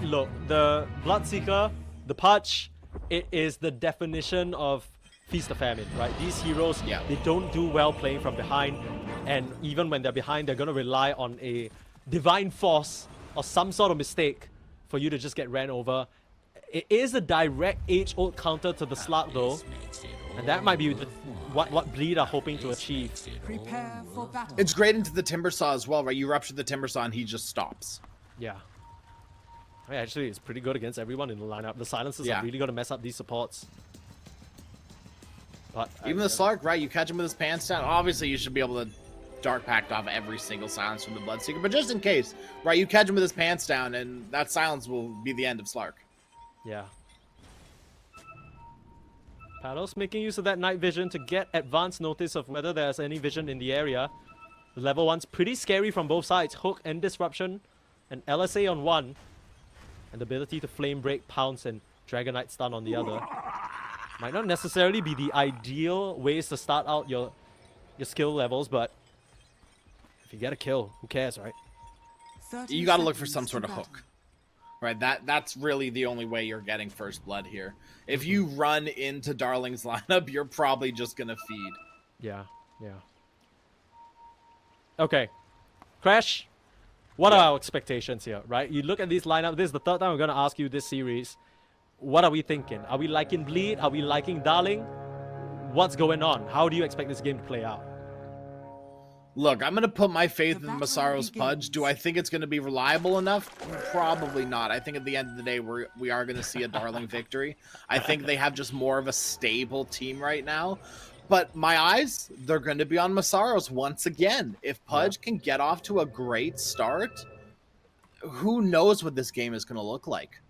Look, the Bloodseeker, the Pudge, it is the definition of feast or famine, right? These heroes, they don't do well playing from behind, and even when they're behind, they're gonna rely on a divine force or some sort of mistake for you to just get ran over. It is a direct age-old counter to the Slug though, and that might be what Bleed are hoping to achieve. Prepare for battle. It's great into the Timber Saw as well, right? You rupture the Timber Saw and he just stops. Yeah. Actually, it's pretty good against everyone in the lineup. The silences are really going to mess up these supports. But even the Slark, right? You catch him with his pants down. Obviously, you should be able to Dark Pact off every single silence from the Bloodseeker. But just in case, right? You catch him with his pants down, and that silence will be the end of Slark. Yeah. Palos making use of that night vision to get advance notice of whether there's any vision in the area. The level 1's pretty scary from both sides. Hook and Disruption. And LSA on one. And the ability to Flame Break, Pounce, and Dragonite Stun on the other. Might not necessarily be the ideal ways to start out your skill levels, but if you get a kill, who cares, right? You got to look for some sort of hook, right? That's really the only way you're getting first blood here. If you run into Darleng's lineup, you're probably just gonna feed. Yeah. Okay, Crash. What are our expectations here, right? You look at this lineup. This is the third time we're gonna ask you this series. What are we thinking? Are we liking Bleed? Are we liking Darleng? What's going on? How do you expect this game to play out? Look, I'm going to put my faith in Masaros Pudge. Do I think it's going to be reliable enough? Probably not. I think at the end of the day, we are going to see a Darleng victory. I think they have just more of a stable team right now. But my eyes, they're going to be on Masaros once again. If Pudge can get off to a great start, who knows what this game is going to look like.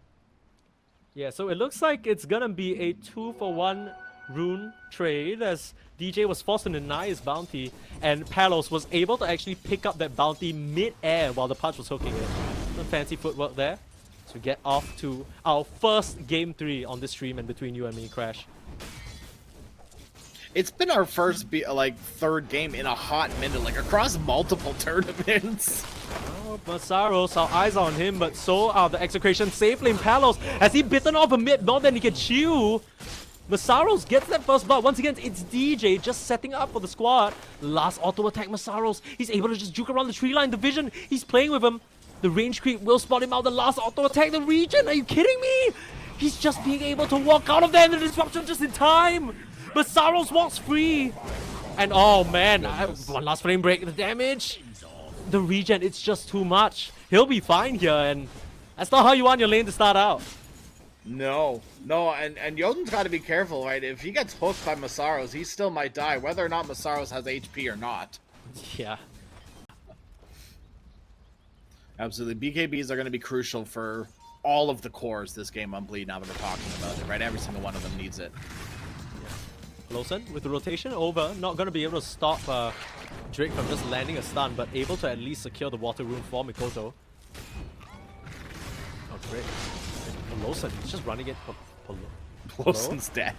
Yeah, so it looks like it's going to be a 2-for-1 rune trade as DJ was forced to deny his bounty, and Palos was able to actually pick up that bounty mid-air while the Pudge was hooking it. Some fancy footwork there to get off to our first game 3 on this stream and between you and me, Crash. It's been our first third game in a hot minute, like across multiple tournaments. Oh, Masaros, our eyes are on him, but so are the Execration safe lane Palos. Has he bitten off a mid more than he can chew? Masaros gets that first blood. Once again, it's DJ just setting up for the squad. Last auto attack Masaros. He's able to just juke around the tree line. The vision, he's playing with him. The range creep will spot him out. The last auto attack, the regen. Are you kidding me? He's just being able to walk out of there in the disruption just in time. Masaros walks free. And oh man, one last flame break. The damage. The regen, it's just too much. He'll be fine here, and that's not how you want your lane to start out. No, and Jotun's got to be careful, right? If he gets hooked by Masaros, he still might die, whether or not Masaros has HP or not. Yeah. Absolutely. BKBs are going to be crucial for all of the cores this game on Bleed now that we're talking about it, right? Every single one of them needs it. Poloson with the rotation over, not going to be able to stop Dric from just landing a stun, but able to at least secure the water rune for Mikoto. Oh, great. Poloson, he's just running it. Poloson's dead.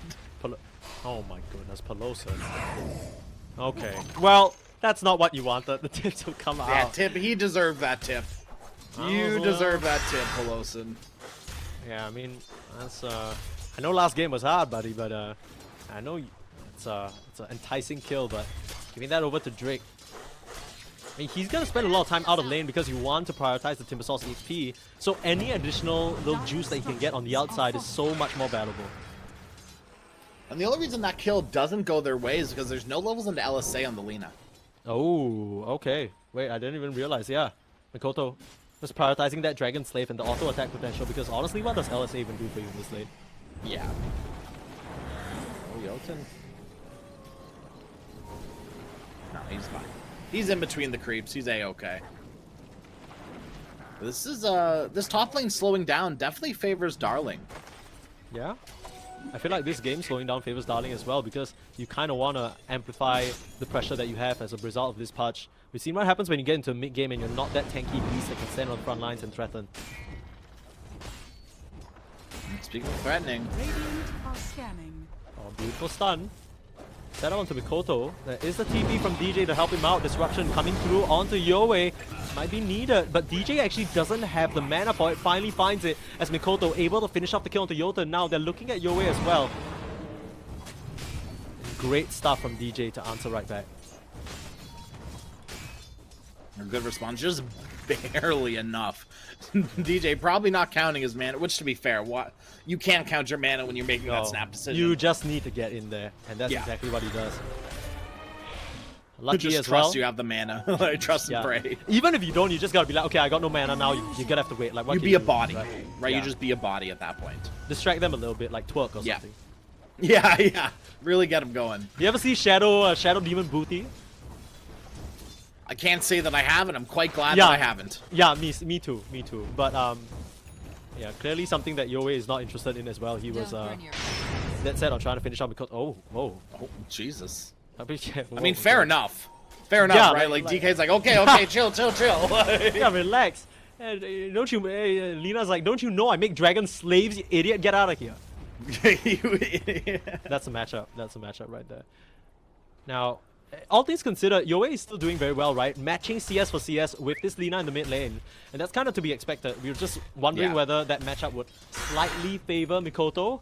Oh my goodness, Poloson. Okay, well, that's not what you wanted. The tip to come out. Yeah, tip. He deserved that tip. You deserve that tip, Poloson. Yeah, I mean, that's I know last game was hard, buddy, but I know it's an enticing kill, but giving that over to Dric. I mean, he's gonna spend a lot of time out of lane because you want to prioritize the Timbersaw's HP. So any additional little juice that he can get on the outside is so much more valuable. And the only reason that kill doesn't go their way is because there's no levels into LSA on the Lina. Oh, okay. Wait, I didn't even realize. Yeah, Mikoto was prioritizing that Dragon Slave and the auto attack potential because honestly, what does LSA even do for you in this lane? Yeah. Oh, Jotun. No, he's fine. He's in between the creeps. He's A-okay. This is this top lane slowing down definitely favors Darleng. Yeah. I feel like this game slowing down favors Darleng as well because you kind of want to amplify the pressure that you have as a result of this patch. We've seen what happens when you get into a mid-game and you're not that tanky beast that can stand on the front lines and threaten. Speaking of threatening. Radiant are scanning. Oh, beautiful stun. Set up onto Mikoto. There is the TP from DJ to help him out. Disruption coming through onto Yowe. Might be needed, but DJ actually doesn't have the mana for it. Finally finds it as Mikoto able to finish off the kill onto Jotun. Now they're looking at Yowe as well. Great stuff from DJ to answer right back. A good response, just barely enough. DJ probably not counting his mana, which to be fair, what you can't count your mana when you're making that snap decision. You just need to get in there, and that's exactly what he does. Lucky just as trust well. You have the mana. Like, trust and pray. Even if you don't, you just gotta be like, okay, I got no mana now. You're gonna have to wait. Like, what you can be you a do, body, right? Yeah. You just be a body at that point. Distract them a little bit, like twerk or something. Yeah. Really get them going. You ever see Shadow Demon Booty? I can't say that I haven't. I'm quite glad that I haven't. Yeah, me too. But yeah, clearly something that Yowe is not interested in as well. He was dead set on trying to finish up because oh, Jesus. I mean, fair enough. Fair enough, right? Like DK's like, okay, chill. Yeah, relax. Don't you, Lina's like, don't you know I make dragon slaves, you idiot? Get out of here. That's a matchup. That's a matchup right there. Now, all things considered, Yowe is still doing very well, right? Matching CS for CS with this Lina in the mid lane. And that's kind of to be expected. We were just wondering whether that matchup would slightly favor Mikoto.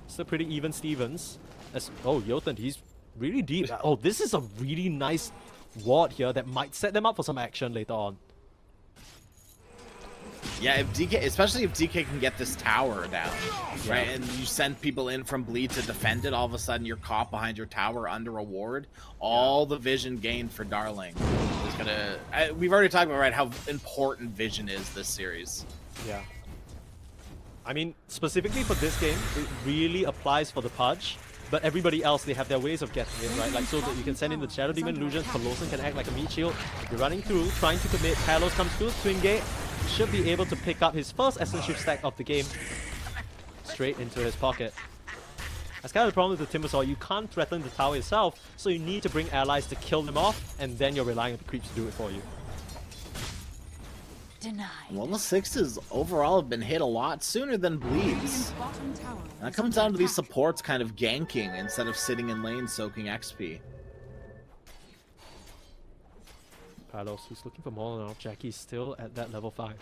Still pretty even Stevens. Jotun, he's really deep. Oh, this is a really nice ward here that might set them up for some action later on. Yeah, if DK, especially if DK can get this tower down, right? And you send people in from bleed to defend it, all of a sudden you're caught behind your tower under a ward. All the vision gained for Darleng is gonna. We've already talked about how important vision is this series. Yeah. I mean, specifically for this game, it really applies for the Pudge. But everybody else, they have their ways of getting it, right? Like, so that you can send in the Shadow Demon Illusions, Poloson can act like a meat shield. You're running through, trying to commit. Palos comes through, Twin Gate. Should be able to pick up his first Essence Shift stack of the game straight into his pocket. That's kind of the problem with the Timbersaw. You can't threaten the tower yourself, so you need to bring allies to kill them off, and then you're relying on the creeps to do it for you. Denied. Well, the sixes overall have been hit a lot sooner than bleeds. That comes down to these supports kind of ganking instead of sitting in lane soaking XP. Palos, who's looking for more now. JaCkky's still at that level 5.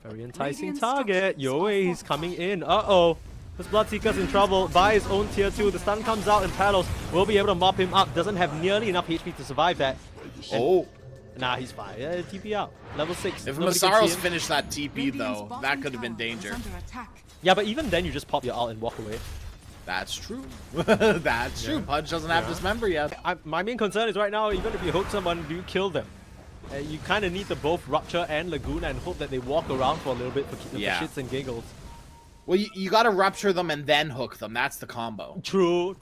Very enticing target. Yowe, he's coming in. Uh-oh. This Bloodseeker's in trouble by his own tier 2. The stun comes out and Palos will be able to mop him up. Doesn't have nearly enough HP to survive that. And nah, he's fine. TP out. Level 6. If Masaros finished that TP, though, that could have been danger. Yeah, but even then, you just pop your ult and walk away. That's true. That's true. Pudge doesn't have Dismember yet. My main concern is right now, even if you hook someone, do you kill them? You kind of need to both Rupture and Laguna and hope that they walk around for a little bit for shits and giggles. Well, you gotta Rupture them and then hook them. That's the combo. True.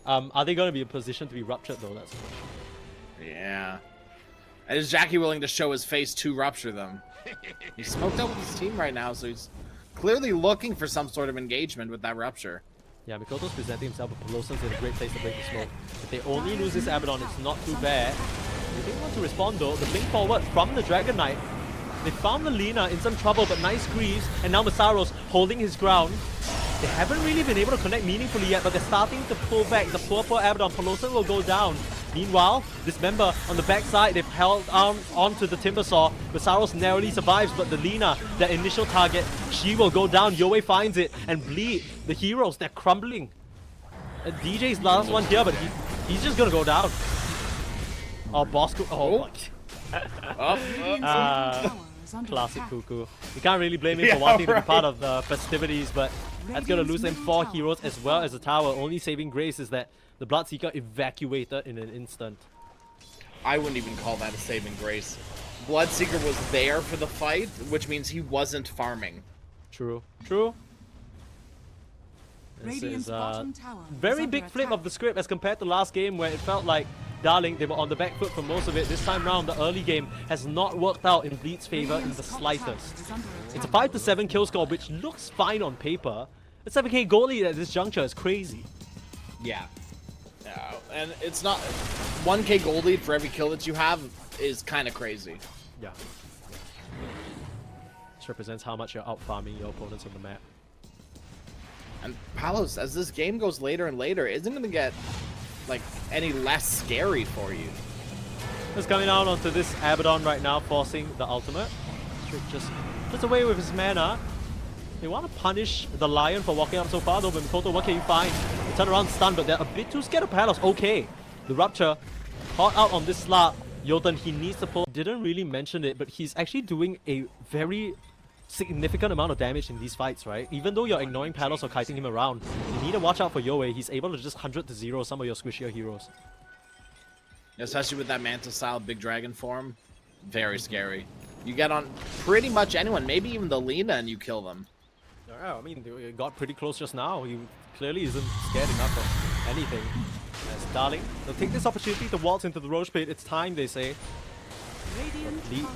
Are they going to be in position to be Ruptured, though? That's the question. Yeah. And is JaCkky willing to show his face to Rupture them? He's smoked out with his team right now, so he's clearly looking for some sort of engagement with that Rupture. Yeah, Mikoto's presenting himself, but Peloson's in a great place to break the smoke. If they only lose this Abaddon, it's not too bad. They didn't want to respond though. The blink forward from the Dragon Knight. They found the Lina in some trouble, but nice Greaves, and now Masaros holding his ground. They haven't really been able to connect meaningfully yet, but they're starting to pull back. The poor Abaddon. Poloson will go down. Meanwhile, Dismember on the backside, they've held onto the Timbersaw. Masaros narrowly survives, but the Lina, their initial target, she will go down. Yowe finds it, and Bleed, the heroes, they're crumbling. DJ's last one here, but he's just gonna go down. Oh, Bosco. Oh, classic Kuku. You can't really blame him for wanting to be part of the festivities, but that's gonna lose them 4 heroes as well as the tower. Only saving grace is that the Bloodseeker evacuated in an instant. I wouldn't even call that a saving grace. Bloodseeker was there for the fight, which means he wasn't farming. True. This is a very big flip of the script as compared to last game where it felt like Darling, they were on the back foot for most of it. This time round, the early game has not worked out in Bleed's favor in the slightest. It's a 5-7 kill score, which looks fine on paper. A 7k goal lead at this juncture is crazy. Yeah. And it's not 1k gold lead for every kill that you have is kind of crazy. Yeah. This represents how much you're out farming your opponents on the map. And Palos, as this game goes later and later, isn't going to get like any less scary for you. It's coming out onto this Abaddon right now, forcing the ultimate. Dric just away with his mana. They want to punish the Lion for walking up so far though, but Mikoto, what can you find? They turn around stunned, but they're a bit too scared of Palos. Okay, the Rupture caught out on this slap. Jotun, he needs to pull. Didn't really mention it, but he's actually doing a very significant amount of damage in these fights, right? Even though you're ignoring Palos or kiting him around, you need to watch out for Yowe. He's able to just 100-0 some of your squishier heroes. Especially with that Manta-style big dragon form. Very scary. You get on pretty much anyone, maybe even the Lina, and you kill them. Yeah, I mean, they got pretty close just now. He clearly isn't scared enough of anything. As Darleng, they'll take this opportunity to waltz into the Roche Pit. It's time, they say.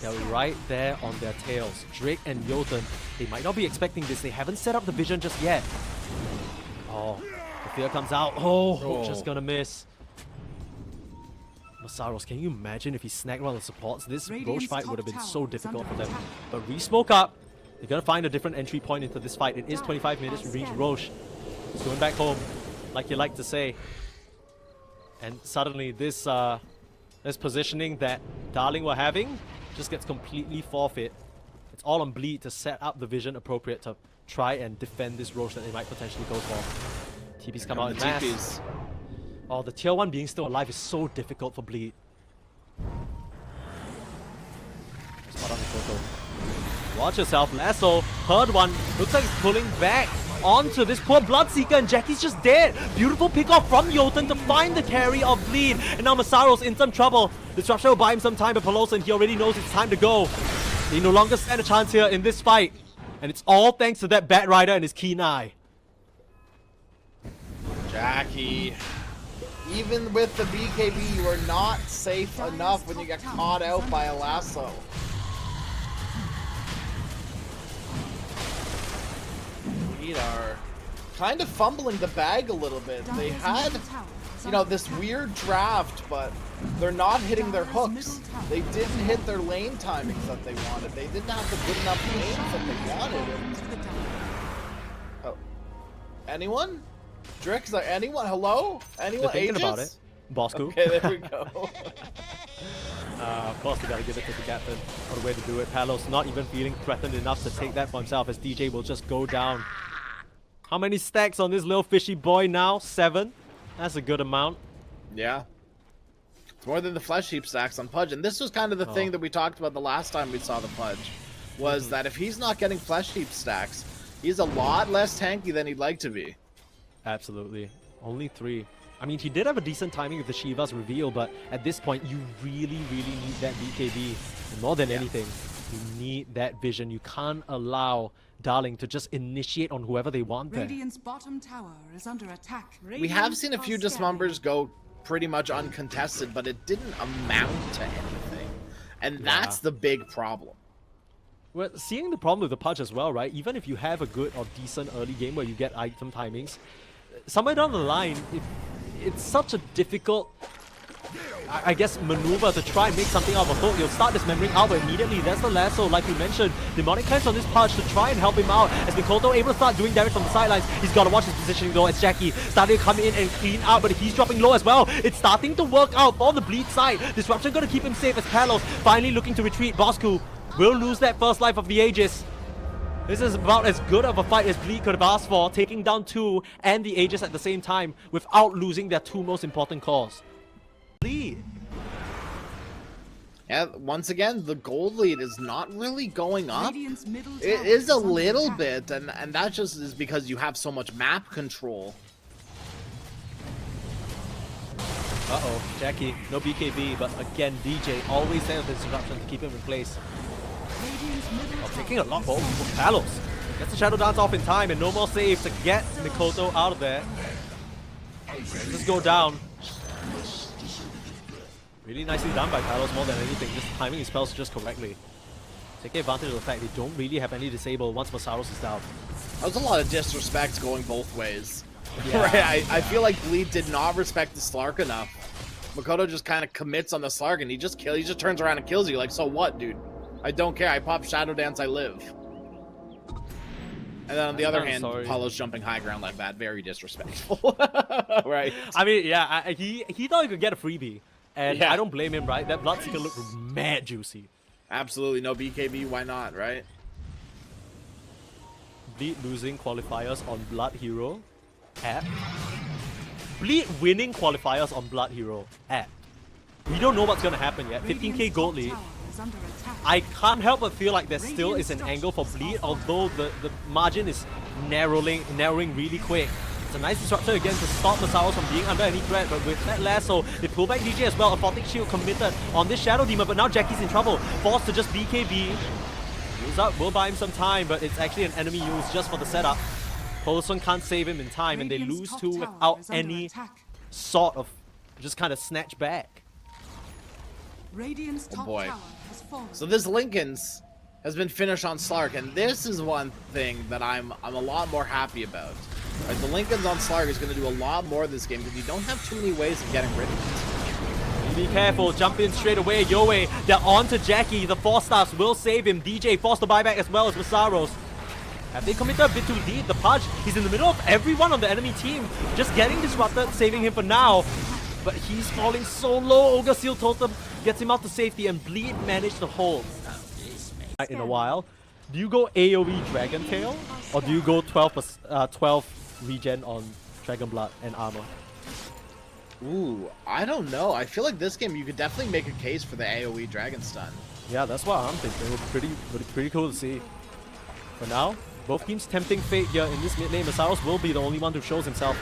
They're right there on their tails. Dric and Jotun, they might not be expecting this. They haven't set up the vision just yet. Oh, the fear comes out. Oh, just gonna miss. Masaros, can you imagine if he snagged one of the supports? This Roche fight would have been so difficult for them. But re-smoke up. They're gonna find a different entry point into this fight. It is 25 minutes. We reach Roche. He's going back home, like you like to say. And suddenly this positioning that Darleng were having just gets completely forfeit. It's all on Bleed to set up the vision appropriate to try and defend this Roche that they might potentially go for. TPs come out in mass. Oh, the tier 1 being still alive is so difficult for Bleed. Spot on Mikoto. Watch yourself, Lasso. Heard one. Looks like he's pulling back onto this poor Bloodseeker, and JaCkky's just dead. Beautiful pick off from Jotun to find the carry of Bleed. And now Masaros in some trouble. Disruption will buy him some time, but poloson, he already knows it's time to go. They no longer stand a chance here in this fight. And it's all thanks to that Bat Rider and his keen eye. JaCkky, even with the BKB, you are not safe enough when you get caught out by a lasso. We are kind of fumbling the bag a little bit. They had, you know, this weird draft, but they're not hitting their hooks. They didn't hit their lane timings that they wanted. They didn't have the good enough lanes that they wanted. And... oh, anyone? Dric, is there anyone? Hello? Anyone? They're thinking Aegis? about it. Bosco. Okay, there we go. Of course, they gotta give it to the captain. What a way to do it. Palos not even feeling threatened enough to take that for himself, as DJ will just go down. How many stacks on this little fishy boy now? 7? That's a good amount. Yeah. It's more than the flesh heap stacks on Pudge. And this was kind of the thing that we talked about the last time we saw the Pudge. Was that if he's not getting flesh heap stacks, he's a lot less tanky than he'd like to be. Absolutely. Only 3. I mean, he did have a decent timing with the Shiva's reveal, but at this point, you really, really need that BKB. And more than anything, you need that vision. You can't allow Darleng to just initiate on whoever they want there. Radiant's bottom tower is under attack. We have seen a few dismembers go pretty much uncontested, but it didn't amount to anything. And that's the big problem. Well, seeing the problem with the Pudge as well, right? Even if you have a good or decent early game where you get item timings, somewhere down the line, it's such a difficult, I guess, maneuver to try and make something out of a hook. You'll start dismembering out, but immediately there's the lasso, like we mentioned. Demonic Cleanse on this Pudge to try and help him out. As Mikoto able to start doing damage from the sidelines, he's got to watch his positioning though, as JaCkky starting to come in and clean out, but he's dropping low as well. It's starting to work out for the Bleed side. Disruption going to keep him safe as Palos finally looking to retreat. Bosco will lose that first life of the Aegis. This is about as good of a fight as Bleed could have asked for, taking down 2 and the Aegis at the same time without losing their 2 most important cores. Bleed. Yeah, once again, the gold lead is not really going up. Radiant's middle It tower is a under little attack. bit, and that just is because you have so much map control. Uh-oh, JaCkky, no BKB, but again, DJ always there with the disruption to keep him in place. Radiant's middle tower Taking a lot is for under Palos. Gets the Shadow Dance off in time and no more saves to get Mikoto out of there. Just go down. Really nicely done by Palos more than anything, just timing his spells just correctly. Taking advantage of the fact they don't really have any disable once Masaros is down. That was a lot of disrespect going both ways. Yeah. Right, I feel like Bleed did not respect the Slark enough. Mikoto just kind of commits on the Slark and he just turns around and kills you. Like, so what, dude? I don't care. I pop Shadow Dance, I live. And then on the other I'm hand, sorry. Palos jumping high ground like that, very disrespectful. Right? I mean, yeah, he thought he could get a freebie. And Yeah. I don't blame him, right? That Bloodseeker looked mad juicy. Absolutely no BKB, why not, right? Bleed losing qualifiers on Blood Hero. App. Bleed winning qualifiers on Blood Hero. App. We don't know what's gonna happen yet. 15k gold lead. I can't help but feel like there still is an angle for Bleed, although the margin is narrowing really quick. It's a nice disruptor again to stop Masaros from being under any threat, but with that lasso, they pull back DJ as well. A Photic Shield committed on this Shadow Demon, but now JaCkky's in trouble. Forced to just BKB. Use up, will buy him some time, but it's actually an enemy use just for the setup. poloson can't save him in time, and they lose two without any sort of just kind of snatch back. Radiant's top boy. tower has fallen. So this Lincoln's has been finished on Slark, and this is one thing that I'm a lot more happy about. Like, the Lincoln's on Slark is going to do a lot more this game because you don't have too many ways of getting rid of it. Be careful, jump in straight away. Yowe, they're on to JaCkky. The 4-stars will save him. DJ forced to buyback as well as Masaros. Have they committed a bit too deep? The Pudge, he's in the middle of everyone on the enemy team. Just getting disrupted, saving him for now. But he's falling so low. Ogre Seal Totem gets him out to safety, and Bleed managed to hold. In a while, do you go AoE Dragon Tail, or do you go 12 regen on Dragon Blood and armor? Ooh, I don't know. I feel like this game you could definitely make a case for the AoE Dragon Stun. Yeah, that's what I'm thinking. It would be pretty cool to see. For now, both teams tempting fate here in this mid lane. Masaros will be the only one who shows himself.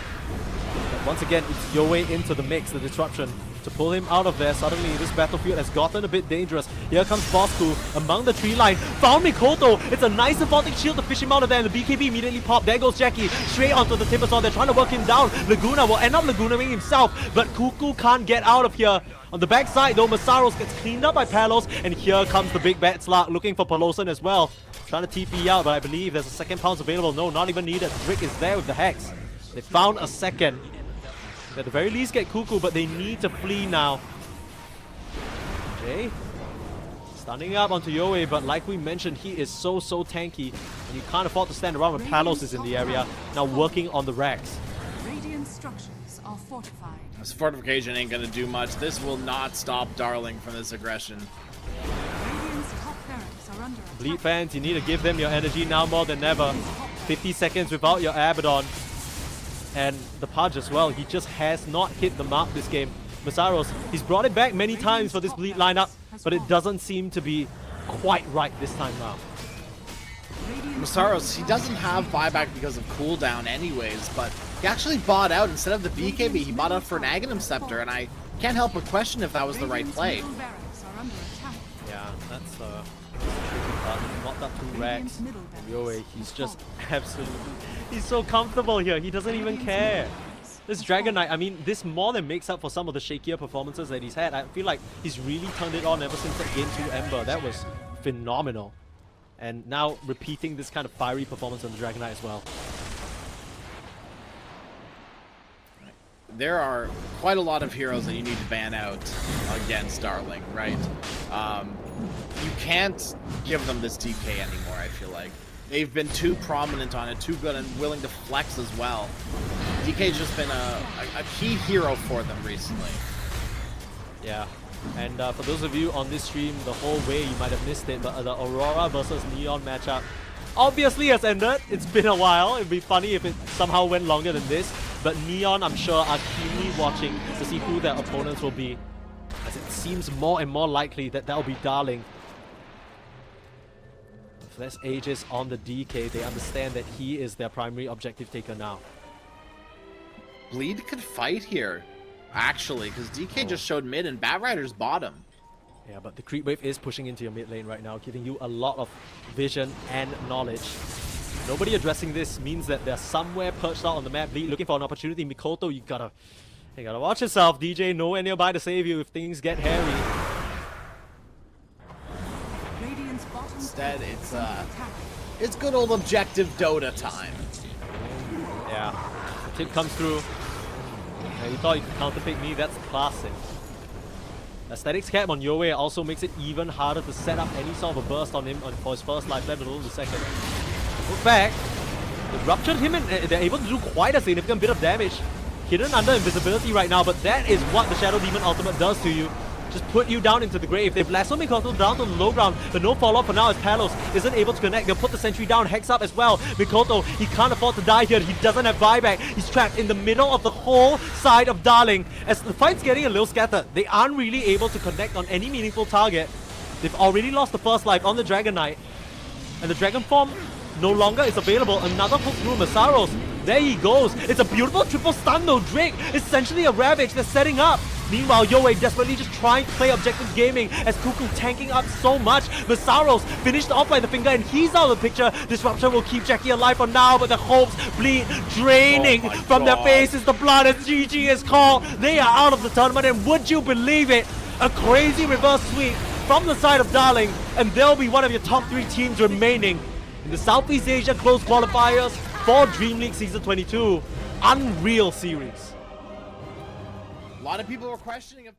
But once again, it's Yowe into the mix, the disruption. To pull him out of there, suddenly this battlefield has gotten a bit dangerous. Here comes Bosku among the tree line. Found Mikoto. It's a nice Photic Shield to fish him out of there, and the BKB immediately popped. There goes JaCkky straight onto the Timbersaw. They're trying to work him down. Laguna will end up Lagunaing himself, but Kuku can't get out of here. On the backside though, Masaros gets cleaned up by Palos, and here comes the big bad Slark looking for poloson as well. Trying to TP out, but I believe there's a second pounce available. No, not even needed. Dric is there with the Hex. They found a second. They at the very least get Kuku, but they need to flee now. Jay stunning up onto Yowe, but like we mentioned, he is so tanky, and you can't afford to stand around when Palos is in the area, now working on the racks. Radiant structures are fortified. This fortification ain't gonna do much. This will not stop Darleng from this aggression. Radiant's top barracks are under attack. Bleed fans, you need to give them your energy now more than ever. 50 seconds without your Abaddon. And the Pudge as well, he just has not hit the mark this game. Masaros, he's brought it back many times for this Bleed lineup, but it doesn't seem to be quite right this time now. Masaros, he doesn't have buyback because of cooldown anyways, but he actually bought out. Instead of the BKB, he bought out for an Aghanim Scepter, and I can't help but question if that was the right play. Radiant's middle barracks are under attack. Yeah, that's tricky part. He's knocked up 2 racks. Yowe, he's just absolutely... He's so comfortable here, he doesn't even care. This Dragon Knight, I mean, this more than makes up for some of the shakier performances that he's had. I feel like he's really turned it on ever since that Game 2 Ember. That was phenomenal. And now repeating this kind of fiery performance on the Dragon Knight as well. There are quite a lot of heroes that you need to ban out against Darleng, right? You can't give them this DK anymore, I feel like. They've been too prominent on it, too good and willing to flex as well. DK's just been a key hero for them recently. Yeah, and for those of you on this stream the whole way, you might have missed it, but the Aurora versus Neon matchup obviously has ended. It's been a while. It'd be funny if it somehow went longer than this, but Neon, I'm sure, are keenly watching to see who their opponents will be, as it seems more and more likely that that'll be Darleng. If there's Aegis on the DK, they understand that he is their primary objective taker now. Bleed could fight here, actually, because DK just showed mid and Batrider's bottom. Yeah, but the creep wave is pushing into your mid lane right now, giving you a lot of vision and knowledge. Nobody addressing this means that they're somewhere perched out on the map, looking for an opportunity. Mikoto, you gotta watch yourself. DJ, nowhere nearby to save you if things get hairy. Radiant's bottom Instead, tower is under attack. it's good old objective Dota time. Yeah, the tip comes through. Yeah, you thought you could counterpick me? That's classic. Aesthetics cap on Yowe also makes it even harder to set up any sort of a burst on him for his first life, let alone the second. Look back. They ruptured him and they're able to do quite a significant bit of damage. Hidden under invisibility right now, but that is what the Shadow Demon ultimate does to you. Just put you down into the grave. They've lassoed Mikoto down to the low ground, but no follow-up for now as Palos isn't able to connect. They'll put the sentry down, Hex up as well. Mikoto, he can't afford to die here. He doesn't have buyback. He's trapped in the middle of the whole side of Darleng. As the fight's getting a little scattered, they aren't really able to connect on any meaningful target. They've already lost the first life on the Dragon Knight. And the Dragon Form no longer is available. Another hook through Masaros. There he goes. It's a beautiful triple stun though. Dric, essentially a Ravage that's setting up. Meanwhile, Yowe desperately just trying to play objective gaming as Kuku tanking up so much. Masaros finished off by the finger and he's out of the picture. Disruption will keep JaCkky alive for now, but the hopes bleed draining from their faces. The blood as GG is called. They are out of the tournament, and would you believe it? A crazy reverse sweep from the side of Darleng, and they'll be one of your top 3 teams remaining in the Southeast Asia Close Qualifiers for DreamLeague Season 22. Unreal series. A lot of people were questioning if